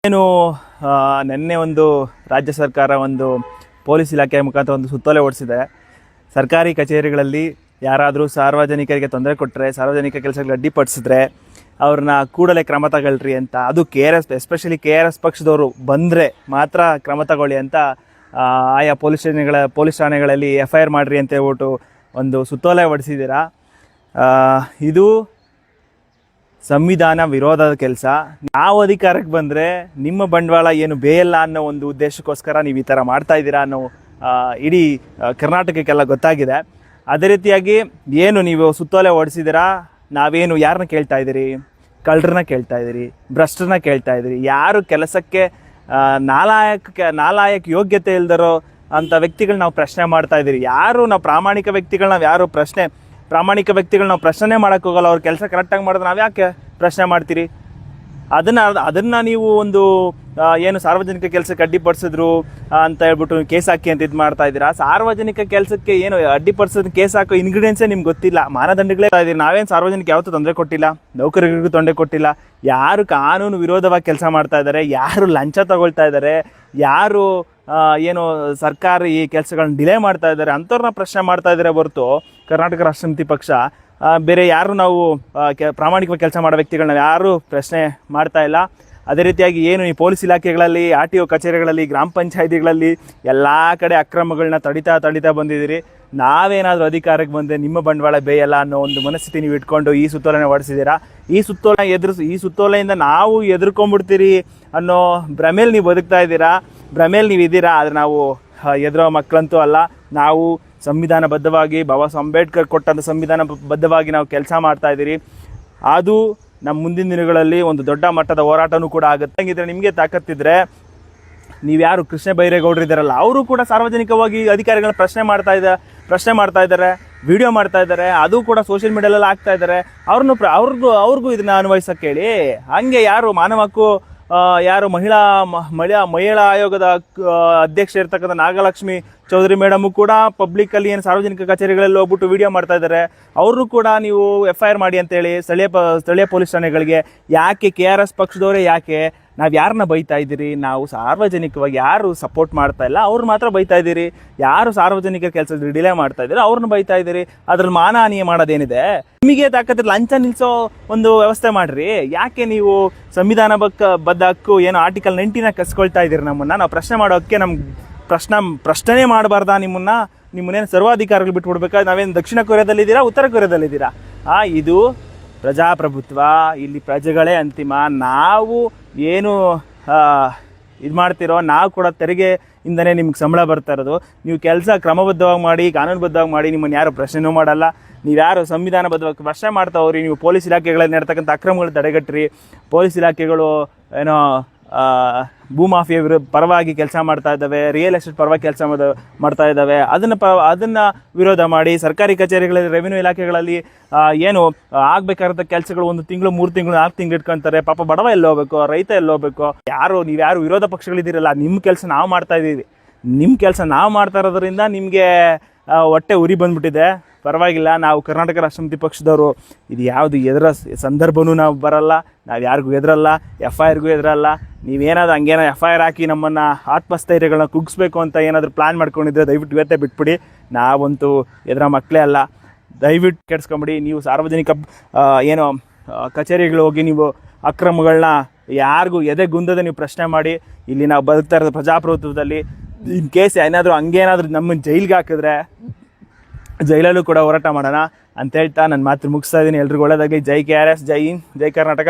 ಏನು ನಿನ್ನೆ ಒಂದು ರಾಜ್ಯ ಸರ್ಕಾರ ಒಂದು ಪೊಲೀಸ್ ಇಲಾಖೆ ಮುಖಾಂತರ ಒಂದು ಸುತ್ತೋಲೆ ಹೊರಡಿಸಿದೆ. ಸರ್ಕಾರಿ ಕಚೇರಿಗಳಲ್ಲಿ ಯಾರಾದರೂ ಸಾರ್ವಜನಿಕರಿಗೆ ತೊಂದರೆ ಕೊಟ್ಟರೆ, ಸಾರ್ವಜನಿಕ ಕೆಲಸಗಳಿಗೆ ಅಡ್ಡಿಪಡಿಸಿದ್ರೆ ಅವ್ರನ್ನ ಕೂಡಲೇ ಕ್ರಮ ತಗೊಳ್ರಿ ಅಂತ. ಅದು ಎಸ್ಪೆಷಲಿ KRS ಪಕ್ಷದವರು ಬಂದರೆ ಮಾತ್ರ ಕ್ರಮ ತಗೊಳ್ಳಿ ಅಂತ ಆಯಾ ಪೊಲೀಸ್ ಠಾಣೆಗಳಲ್ಲಿ FIR ಮಾಡಿರಿ ಅಂತ ಹೇಳ್ಬಿಟ್ಟು ಒಂದು ಸುತ್ತೋಲೆ ಹೊರಡಿಸಿದ್ದೀರಾ. ಇದು ಸಂವಿಧಾನ ವಿರೋಧದ ಕೆಲಸ. ನಾವು ಅಧಿಕಾರಕ್ಕೆ ಬಂದರೆ ನಿಮ್ಮ ಬಂಡವಾಳ ಏನು ಬೇಯಲ್ಲ ಅನ್ನೋ ಒಂದು ಉದ್ದೇಶಕ್ಕೋಸ್ಕರ ನೀವು ಈ ಥರ ಮಾಡ್ತಾ ಇದ್ದೀರಾ ಅನ್ನೋ ಇಡೀ ಕರ್ನಾಟಕಕ್ಕೆಲ್ಲ ಗೊತ್ತಾಗಿದೆ. ಅದೇ ರೀತಿಯಾಗಿ ಏನು ನೀವು ಸುತ್ತೋಲೆ ಹೊರಡಿಸಿದ್ದೀರಾ, ನಾವೇನು ಯಾರನ್ನ ಕೇಳ್ತಾ ಇದ್ದೀರಿ? ಕಳ್ಳರನ್ನ ಕೇಳ್ತಾ ಇದ್ದೀರಿ, ಭ್ರಷ್ಟರನ್ನ ಕೇಳ್ತಾ ಇದ್ದೀರಿ. ಯಾರು ಕೆಲಸಕ್ಕೆ ನಾಲಾಯಕ ಯೋಗ್ಯತೆ ಇಲ್ದಿರೋ ಅಂಥ ವ್ಯಕ್ತಿಗಳು ನಾವು ಪ್ರಶ್ನೆ ಮಾಡ್ತಾ ಇದ್ದೀರಿ. ಯಾರು ನಾವು ಪ್ರಾಮಾಣಿಕ ವ್ಯಕ್ತಿಗಳು, ನಾವು ಯಾರು ಪ್ರಾಮಾಣಿಕ ವ್ಯಕ್ತಿಗಳು ನಾವು ಪ್ರಶ್ನೆ ಮಾಡೋಕ್ಕೆ ಹೋಗಲ್ಲ. ಅವ್ರ ಕೆಲಸ ಕರೆಕ್ಟಾಗಿ ಮಾಡಿದ್ರೆ ನಾವು ಯಾಕೆ ಪ್ರಶ್ನೆ ಮಾಡ್ತೀರಿ? ಅದನ್ನು ನೀವು ಒಂದು ಏನು ಸಾರ್ವಜನಿಕ ಕೆಲಸಕ್ಕೆ ಅಡ್ಡಿಪಡಿಸಿದ್ರು ಅಂತ ಹೇಳ್ಬಿಟ್ಟು ಕೇಸ್ ಹಾಕಿ ಅಂತ ಇದು ಮಾಡ್ತಾ ಇದ್ದೀರಾ. ಸಾರ್ವಜನಿಕ ಕೆಲಸಕ್ಕೆ ಏನು ಅಡ್ಡಿಪಡಿಸೋದು ಕೇಸ್ ಹಾಕೋ ಇಂಗ್ರೀಡಿಯೆಂಟ್ಸೇ ನಿಮ್ಗೆ ಗೊತ್ತಿಲ್ಲ, ಮಾನದಂಡಗಳೇ ಇದ್ದೀರಿ. ನಾವೇನು ಸಾರ್ವಜನಿಕ ಯಾವತ್ತೂ ತೊಂದರೆ ಕೊಟ್ಟಿಲ್ಲ, ನೌಕರರಿಗೂ ತೊಂದರೆ ಕೊಟ್ಟಿಲ್ಲ. ಯಾರು ಕಾನೂನು ವಿರೋಧವಾಗಿ ಕೆಲಸ ಮಾಡ್ತಾ ಇದ್ದಾರೆ, ಯಾರು ಲಂಚ ತಗೊಳ್ತಾ ಇದ್ದಾರೆ, ಯಾರು ಏನು ಸರ್ಕಾರಿ ಈ ಕೆಲಸಗಳನ್ನ ಡಿಲೇ ಮಾಡ್ತಾ ಇದ್ದಾರೆ ಅಂಥವ್ರನ್ನ ಪ್ರಶ್ನೆ ಮಾಡ್ತಾ ಇದ್ದಾರೆ ಹೊರತು ಕರ್ನಾಟಕ ರಾಷ್ಟ್ರ ಸಮಿತಿ ಪಕ್ಷ ಬೇರೆ ಯಾರು ನಾವು ಪ್ರಾಮಾಣಿಕವಾಗಿ ಕೆಲಸ ಮಾಡೋ ವ್ಯಕ್ತಿಗಳನ್ನ ಯಾರೂ ಪ್ರಶ್ನೆ ಮಾಡ್ತಾ ಇಲ್ಲ. ಅದೇ ರೀತಿಯಾಗಿ ಏನು ಈ ಪೊಲೀಸ್ ಇಲಾಖೆಗಳಲ್ಲಿ, RTO ಕಚೇರಿಗಳಲ್ಲಿ, ಗ್ರಾಮ ಪಂಚಾಯಿತಿಗಳಲ್ಲಿ ಎಲ್ಲ ಕಡೆ ಅಕ್ರಮಗಳನ್ನ ತಡಿತಾ ಬಂದಿದ್ದೀರಿ. ನಾವೇನಾದರೂ ಅಧಿಕಾರಕ್ಕೆ ಬಂದರೆ ನಿಮ್ಮ ಬಂಡವಾಳ ಬೇಯಲ್ಲ ಅನ್ನೋ ಒಂದು ಮನಸ್ಥಿತಿ ನೀವು ಇಟ್ಕೊಂಡು ಈ ಸುತ್ತೋಲೆನ ಹೊರಡಿಸಿದ್ದೀರಾ. ಈ ಸುತ್ತೋಲೆಯಿಂದ ನಾವು ಎದುರ್ಕೊಂಡ್ಬಿಡ್ತೀರಿ ಅನ್ನೋ ಭ್ರಮೇಲಿ ನೀವು ಬದುಕ್ತಾ ಇದ್ದೀರಾ, ಭ್ರಮೇಲಿ ನೀವು ಇದ್ದೀರಾ. ಆದರೆ ನಾವು ಎದುರೋ ಮಕ್ಕಳಂತೂ ಅಲ್ಲ. ನಾವು ಸಂವಿಧಾನಬದ್ಧವಾಗಿ ಬಾಬಾ ಅಂಬೇಡ್ಕರ್ ಕೊಟ್ಟಂಥ ಸಂವಿಧಾನಬದ್ಧವಾಗಿ ನಾವು ಕೆಲಸ ಮಾಡ್ತಾ ಇದ್ದೀರಿ. ಅದು ನಮ್ಮ ಮುಂದಿನ ದಿನಗಳಲ್ಲಿ ಒಂದು ದೊಡ್ಡ ಮಟ್ಟದ ಹೋರಾಟನೂ ಕೂಡ ಆಗುತ್ತೆ. ಹಂಗಿದ್ರೆ ನಿಮಗೆ ತಾಕತ್ತಿದ್ರೆ ನೀವ್ಯಾರು ಕೃಷ್ಣ ಬೈರೇಗೌಡರು ಇದ್ದಾರಲ್ಲ, ಅವರು ಕೂಡ ಸಾರ್ವಜನಿಕವಾಗಿ ಅಧಿಕಾರಿಗಳನ್ನ ಪ್ರಶ್ನೆ ಮಾಡ್ತಾ ಇದ್ದಾರೆ, ವಿಡಿಯೋ ಮಾಡ್ತಾ ಇದ್ದಾರೆ. ಅದು ಕೂಡ ಸೋಷಿಯಲ್ ಮೀಡಿಯಾಲೆಲ್ಲ ಆಗ್ತಾ ಇದ್ದಾರೆ. ಅವ್ರಿಗೂ ಇದನ್ನ ಅನ್ವಯಿಸೋಕೆ ಹೇಳಿ. ಹಂಗೆ ಯಾರು ಮಾನವ ಹಕ್ಕು ಯಾರು ಮಹಿಳಾ ಆಯೋಗದ ಅಧ್ಯಕ್ಷ ಇರ್ತಕ್ಕಂಥ ನಾಗಲಕ್ಷ್ಮಿ ಚೌಧರಿ ಮೇಡಮು ಕೂಡ ಪಬ್ಲಿಕ್ಕಲ್ಲಿ ಏನು ಸಾರ್ವಜನಿಕ ಕಚೇರಿಗಳಲ್ಲಿ ಹೋಗ್ಬಿಟ್ಟು ವಿಡಿಯೋ ಮಾಡ್ತಾ ಇದ್ದಾರೆ. ಅವ್ರನ್ನೂ ಕೂಡ ನೀವು FIR ಮಾಡಿ ಅಂತೇಳಿ ಸ್ಥಳೀಯ ಪೊಲೀಸ್ ಠಾಣೆಗಳಿಗೆ. ಯಾಕೆ KRS ಪಕ್ಷದವರೇ ಯಾಕೆ ನಾವು ಯಾರನ್ನ ಬೈತಾ ಇದ್ದೀರಿ? ನಾವು ಸಾರ್ವಜನಿಕವಾಗಿ ಯಾರು ಸಪೋರ್ಟ್ ಮಾಡ್ತಾ ಇಲ್ಲ ಅವ್ರು ಮಾತ್ರ ಬೈತಾ ಇದ್ದೀರಿ. ಯಾರು ಸಾರ್ವಜನಿಕ ಕೆಲಸದಲ್ಲಿ ಡಿಲೇ ಮಾಡ್ತಾ ಇದ್ದೀರಿ ಅವ್ರನ್ನ ಬೈತಾ ಇದ್ದೀರಿ. ಅದ್ರಲ್ಲಿ ಮಾನಹಾನಿ ಮಾಡೋದೇನಿದೆ? ನಿಮಗೆ ತಾಕತ್ತಿದ್ರೆ ಲಂಚ ನಿಲ್ಲಿಸೋ ಒಂದು ವ್ಯವಸ್ಥೆ ಮಾಡ್ರಿ. ಯಾಕೆ ನೀವು ಸಂವಿಧಾನಬದ್ಧ ಹಕ್ಕು ಏನು ಆರ್ಟಿಕಲ್ 19 ಕಸ್ಕೊಳ್ತಾ ಇದ್ದೀರಿ? ನಾವು ಪ್ರಶ್ನೆ ಮಾಡೋಕ್ಕೆ ಪ್ರಶ್ನೆ ಮಾಡಬಾರ್ದಾ? ನಿಮ್ಮನ್ನೇನು ಸರ್ವಾಧಿಕಾರಿಗಳು ಬಿಟ್ಬಿಡ್ಬೇಕಾ? ನಾವೇನು ದಕ್ಷಿಣ ಕೊರಿಯಾದಲ್ಲಿದ್ದೀರಾ, ಉತ್ತರ ಕೊರಿಯಾದಲ್ಲಿದ್ದೀರಾ? ಇದು ಪ್ರಜಾಪ್ರಭುತ್ವ. ಇಲ್ಲಿ ಪ್ರಜೆಗಳೇ ಅಂತಿಮ. ನಾವು ಏನು ಇದು ಮಾಡ್ತಿರೋ, ನಾವು ಕೂಡ ತೆರಿಗೆಯಿಂದನೇ ನಿಮ್ಗೆ ಸಂಬಳ ಬರ್ತಾ ಇರೋದು. ನೀವು ಕೆಲಸ ಕ್ರಮಬದ್ಧವಾಗಿ ಮಾಡಿ, ಕಾನೂನುಬದ್ಧವಾಗಿ ಮಾಡಿ, ನಿಮ್ಮನ್ನು ಯಾರು ಪ್ರಶ್ನೆನೂ ಮಾಡಲ್ಲ. ನೀವ್ಯಾರು ಸಂವಿಧಾನಬದ್ಧವಾಗಿ ಪ್ರಶ್ನೆ ಮಾಡ್ತಾ ಹೋಗ್ರಿ. ನೀವು ಪೊಲೀಸ್ ಇಲಾಖೆಗಳಲ್ಲಿ ನಡ್ತಕ್ಕಂಥ ಅಕ್ರಮಗಳು ತಡೆಗಟ್ಟಿರಿ. ಪೊಲೀಸ್ ಇಲಾಖೆಗಳು ಏನೋ ಭೂಮಾಫಿಯಾ ಪರವಾಗಿ ಕೆಲಸ ಮಾಡ್ತಾ ಇದ್ದಾವೆ, ರಿಯಲ್ ಎಸ್ಟೇಟ್ ಪರವಾಗಿ ಕೆಲಸ ಮಾಡ್ತಾ ಇದ್ದಾವೆ. ಅದನ್ನು ವಿರೋಧ ಮಾಡಿ. ಸರ್ಕಾರಿ ಕಚೇರಿಗಳಲ್ಲಿ, ರೆವಿನ್ಯೂ ಇಲಾಖೆಗಳಲ್ಲಿ ಏನು ಆಗಬೇಕಾದಂಥ ಕೆಲಸಗಳು 1 ತಿಂಗಳು, 3 ತಿಂಗಳು, 4 ತಿಂಗಳು ಇಟ್ಕೊತಾರೆ. ಪಾಪ ಬಡವ ಎಲ್ಲಿ ಹೋಗ್ಬೇಕು, ರೈತ ಎಲ್ಲಿ ಹೋಗ್ಬೇಕು? ನೀವ್ಯಾರು ವಿರೋಧ ಪಕ್ಷಗಳಿದ್ದೀರಲ್ಲ, ನಿಮ್ಮ ಕೆಲಸ ನಾವು ಮಾಡ್ತಾ ಇದ್ದೀವಿ. ನಿಮ್ಮ ಕೆಲಸ ನಾವು ಮಾಡ್ತಾ ಇರೋದ್ರಿಂದ ನಿಮಗೆ ಹೊಟ್ಟೆ ಉರಿ ಬಂದ್ಬಿಟ್ಟಿದೆ. ಪರವಾಗಿಲ್ಲ, ನಾವು ಕರ್ನಾಟಕ ರಾಷ್ಟ್ರ ಸಮಿತಿ ಪಕ್ಷದವರು ಇದು ಯಾವುದು ಎದುರ ಸಂದರ್ಭನೂ ನಾವು ಬರಲ್ಲ. ನಾವು ಯಾರಿಗೂ ಎದುರಲ್ಲ, FIRಗೂ ಎದುರಲ್ಲ. ನೀವೇನಾದ್ರು ಹಂಗೇನೋ FIR ಹಾಕಿ ನಮ್ಮನ್ನು ಆತ್ಮಸ್ಥೈರ್ಯಗಳನ್ನ ಕುಗ್ಗಿಸ್ಬೇಕು ಅಂತ ಏನಾದರೂ ಪ್ಲ್ಯಾನ್ ಮಾಡ್ಕೊಂಡಿದ್ರೆ ದಯವಿಟ್ಟು ಇವತ್ತೇ ಬಿಟ್ಬಿಡಿ. ನಾವಂತೂ ಎದುರ ಮಕ್ಕಳೇ ಅಲ್ಲ. ದಯವಿಟ್ಟು ಕೆಡಿಸ್ಕೊಂಬಿಡಿ. ನೀವು ಸಾರ್ವಜನಿಕ ಏನೋ ಕಚೇರಿಗಳು ಹೋಗಿ ನೀವು ಅಕ್ರಮಗಳನ್ನ ಯಾರಿಗೂ ಎದೆಗುಂದದೆ ನೀವು ಪ್ರಶ್ನೆ ಮಾಡಿ. ಇಲ್ಲಿ ನಾವು ಬದುಕ್ತಾ ಇರೋದು ಪ್ರಜಾಪ್ರಭುತ್ವದಲ್ಲಿ. ಇನ್ ಕೇಸ್ ಹಂಗೇನಾದರೂ ನಮ್ಮನ್ನು ಜೈಲಿಗೆ ಹಾಕಿದ್ರೆ ಜೈಲಲ್ಲೂ ಕೂಡ ಹೋರಾಟ ಮಾಡೋಣ ಅಂತ ಹೇಳ್ತಾ ನನ್ನ ಮಾತು ಮುಗಿಸ್ತಾ ಇದ್ದೀನಿ. ಎಲ್ರಿಗೂ ಒಳ್ಳೆಯದಾಗಲಿ. ಜೈ KRS, ಜೈ ಹಿಂದ್, ಜೈ ಕರ್ನಾಟಕ.